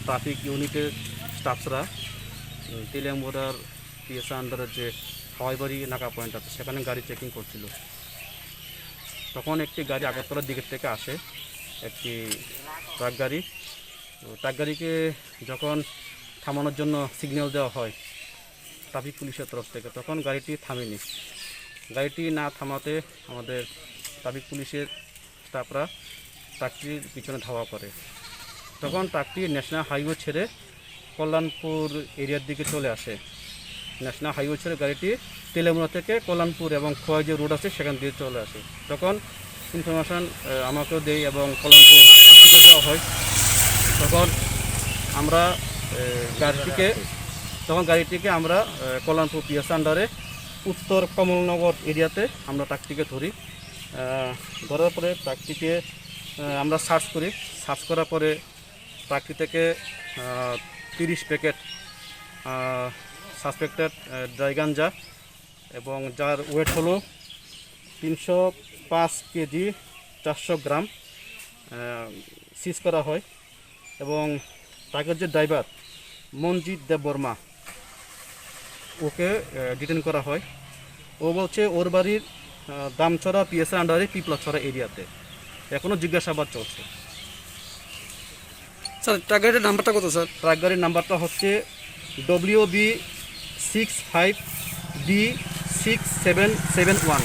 Traffic ইউনিটের স্টাফরা তেলিয়ামুড়ার পিএসএ আন্ডারের যে হাওয়াইবাড়ি নাকা পয়েন্ট আছে সেখানে গাড়ি চেকিং করছিল। তখন একটি গাড়ি আগরতলার দিকের থেকে আসে, একটি ট্রাক গাড়ি। ট্রাক গাড়িকে যখন থামানোর জন্য সিগন্যাল দেওয়া হয় ট্রাফিক পুলিশের তরফ থেকে, তখন গাড়িটি থামেনি। গাড়িটি না থামাতে আমাদের ট্রাফিক পুলিশের স্টাফরা ট্রাকটির পিছনে ধাওয়া করে। তখন ট্রাকটি ন্যাশনাল হাইওয়ে ছেড়ে কল্যাণপুর এরিয়ার দিকে চলে আসে। ন্যাশনাল হাইওয়ে ছেড়ে গাড়িটি তেলেমুড়া থেকে কল্যাণপুর এবং খোয়াই যে রোড আছে সেখান দিয়ে চলে আসে। তখন ইনফরমেশান আমাকেও দেয় এবং কল্যাণপুর দেওয়া হয়। তখন আমরা গাড়িটিকে আমরা কল্যাণপুর পিএস আন্ডারে উত্তর কমলনগর এরিয়াতে আমরা ট্রাকটিকে ধরি। ধরার পরে ট্রাকটিকে আমরা সার্চ করি। সার্চ করার পরে ট্রাকটি থেকে 30 প্যাকেট সাসপেক্টেড ড্রাই গাঞ্জা এবং যার ওয়েট হলো 305 কেজি 400 গ্রাম সিজ করা হয়। এবং ট্রাকের যে ড্রাইভার মনজিৎ দেববর্মা, ওকে ডিটেন করা হয়। ও বলছে ওর বাড়ির দামছড়া পিএসএ আন্ডারে পিপলাছড়া এরিয়াতে। এখনও জিজ্ঞাসাবাদ চলছে। স্যার ট্রাক গাড়ির নাম্বারটা কত স্যার? ট্রাক গাড়ির নাম্বারটা হচ্ছে WB65D6771।